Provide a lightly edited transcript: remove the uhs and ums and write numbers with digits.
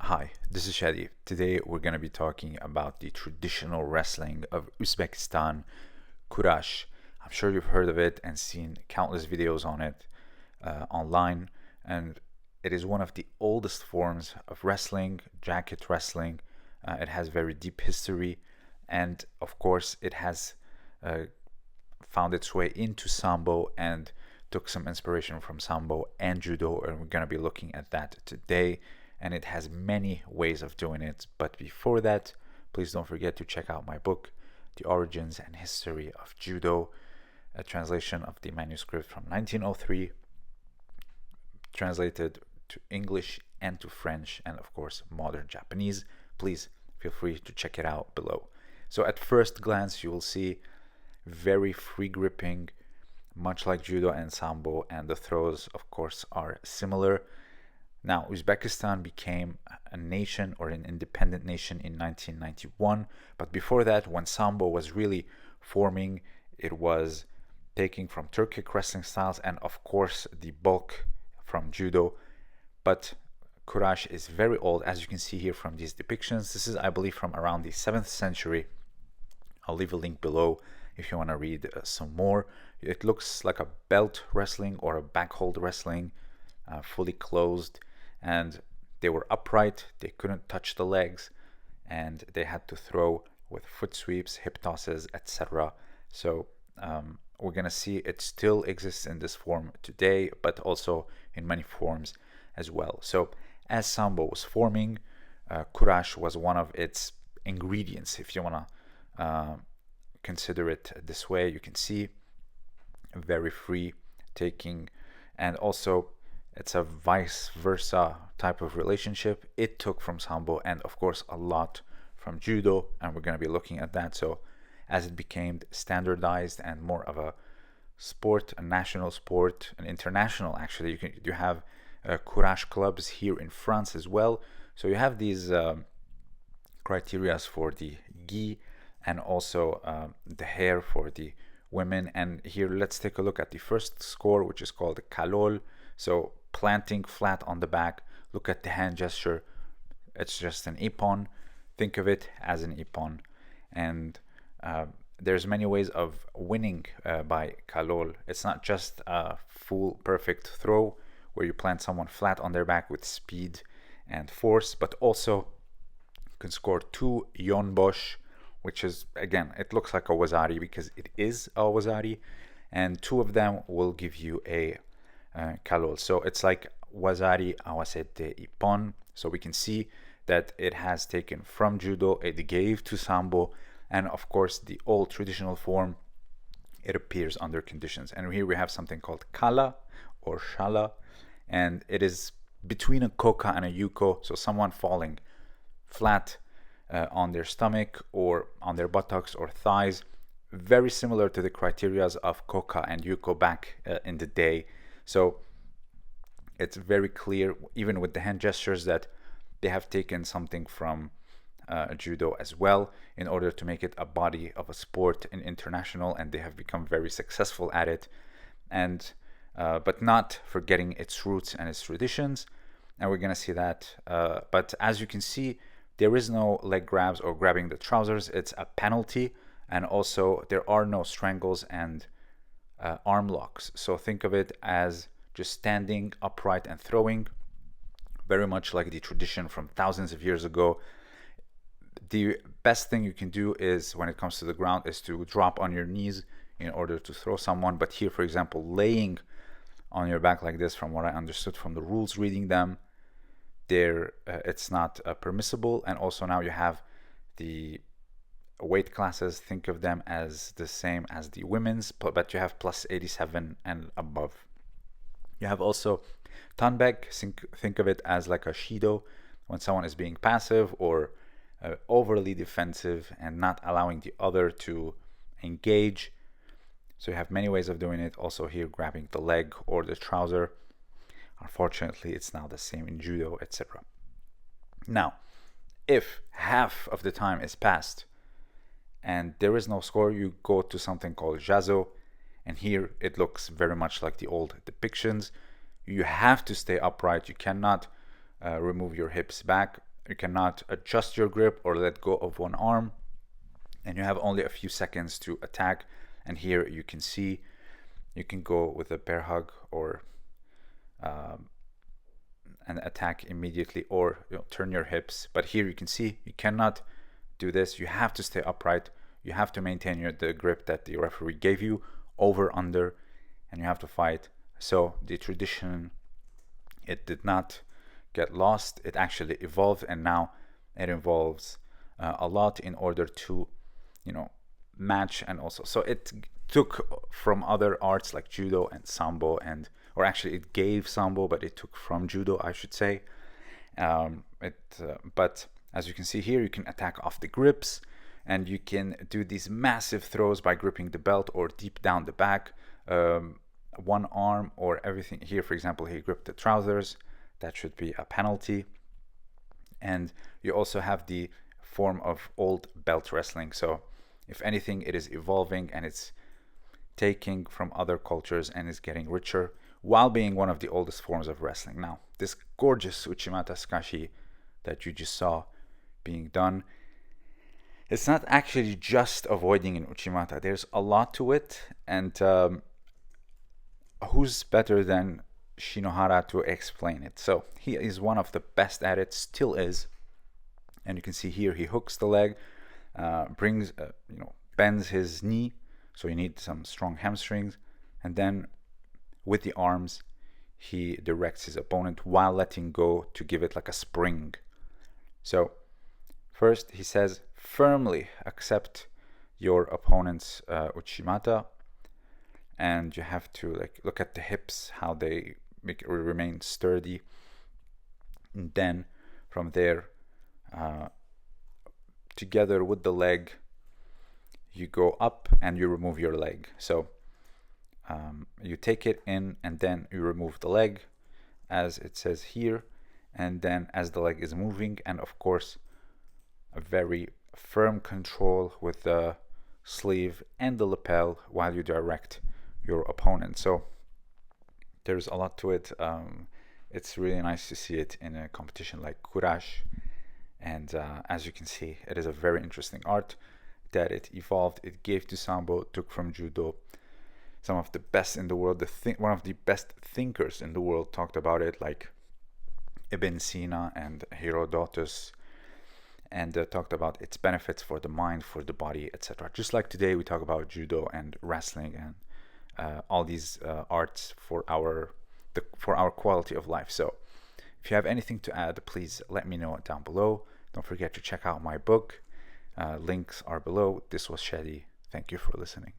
Hi, this is Shadi. Today we're going to be talking about the traditional wrestling of Uzbekistan, Kurash. I'm sure you've heard of it and seen countless videos on it online, and it is one of the oldest forms of wrestling, jacket wrestling. It has very deep history, and of course, it has uh, found its way into Sambo and took some inspiration from Sambo and Judo, and we're going to be looking at that today. And it has many ways of doing it. But before that, please don't forget to check out my book, The Origins and History of Judo, a translation of the manuscript from 1903, translated to English and to French, and of course, modern Japanese. Please feel free to check it out below. So, at first glance, you will see very free gripping, much like Judo and Sambo, and the throws, of course, are similar. Now, Uzbekistan became a nation or an independent nation in 1991, but before that, when Sambo was really forming, it was taking from Turkic wrestling styles and, of course, the bulk from Judo. But Kurash is very old, as you can see here from these depictions. This is, I believe, from around the 7th century. I'll leave a link below if you want to read some more. It looks like a belt wrestling or a backhold wrestling, fully closed, and they were upright, they couldn't touch the legs, and they had to throw with foot sweeps, hip tosses, etc. So we're gonna see it still exists in this form today, but also in many forms as well. So as Sambo was forming, Kurash was one of its ingredients, if you wanna consider it this way. You can see very free taking, and also it's a vice versa type of relationship. It took from Sambo and of course a lot from Judo, and we're going to be looking at that. So as it became standardized and more of a sport, a national sport, an international, actually, you have Kurash clubs here in France as well. So you have these criteria for the gi and also the hair for the women. And here let's take a look at the first score, which is called kalol. So planting flat on the back. Look at the hand gesture. It's just an ippon. Think of it as an ippon. And there's many ways of winning by kalol. It's not just a full perfect throw where you plant someone flat on their back with speed and force, but also you can score 2 yonbosh, which is, again, it looks like a wazari because it is a wazari, and 2 of them will give you a kalol. So it's like wazari awasete ippon. So we can see that it has taken from Judo, it gave to Sambo, and of course the old traditional form, it appears under conditions. And here we have something called kala or shala, and it is between a koka and a yuko, so someone falling flat on their stomach or on their buttocks or thighs, very similar to the criterias of koka and yuko back in the day. So it's very clear, even with the hand gestures, that they have taken something from Judo as well in order to make it a body of a sport in international, and they have become very successful at it, and but not forgetting its roots and its traditions. And we're gonna see that. But as you can see, there is no leg grabs or grabbing the trousers. It's a penalty, and also there are no strangles and arm locks. So think of it as just standing upright and throwing, very much like the tradition from thousands of years ago. The best thing you can do is, when it comes to the ground, is to drop on your knees in order to throw someone. But here, for example, laying on your back like this, from what I understood from the rules reading them, there it's not permissible. And also now you have the weight classes. Think of them as the same as the women's, but you have plus 87 and above. You have also tanbek. Think of it as like a shido, when someone is being passive or overly defensive and not allowing the other to engage. So you have many ways of doing it. Also here, grabbing the leg or the trouser. Unfortunately, it's now the same in Judo, etc. Now, if half of the time is passed and there is no score, you go to something called jazzo, and here it looks very much like the old depictions. You have to stay upright. You cannot remove your hips back. you cannot adjust your grip or let go of one arm, and you have only a few seconds to attack. And here you can see you can go with a bear hug or and attack immediately, or turn your hips. But here you can see you cannot do this. You have to stay upright. You have to maintain the grip that the referee gave you, over, under, and you have to fight. So the tradition, it did not get lost. It actually evolved, and now it involves a lot in order to, match. And also, so it took from other arts like judo and sambo, or actually it gave sambo, but it took from judo, I should say. But as you can see here, you can attack off the grips, and you can do these massive throws by gripping the belt or deep down the back, one arm or everything. Here, for example, he gripped the trousers. That should be a penalty. And you also have the form of old belt wrestling. So if anything, it is evolving, and it's taking from other cultures and is getting richer, while being one of the oldest forms of wrestling. Now, this gorgeous Uchimata Sukashi that you just saw being done, it's not actually just avoiding an Uchimata. There's a lot to it, and who's better than Shinohara to explain it? So he is one of the best at it, still is. And you can see here he hooks the leg, bends his knee, so you need some strong hamstrings, and then with the arms he directs his opponent while letting go to give it like a spring. So first he says, firmly accept your opponent's Uchimata, and you have to look at the hips, how they remain sturdy, and then from there, together with the leg, you go up and you remove your leg. So you take it in and then you remove the leg, as it says here, and then as the leg is moving, and of course a very firm control with the sleeve and the lapel while you direct your opponent. So there's a lot to it. It's really nice to see it in a competition like Kurash, and as you can see, it is a very interesting art that it evolved. It gave to sambo, took from judo. Some of the best in the world, one of the best thinkers in the world talked about it, like Ibn Sina and Herodotus, and talked about its benefits for the mind, for the body, etc. Just like today we talk about judo and wrestling and all these arts for our quality of life. So if you have anything to add, please let me know down below. Don't forget to check out my book. Links are below. This was Shadi. Thank you for listening.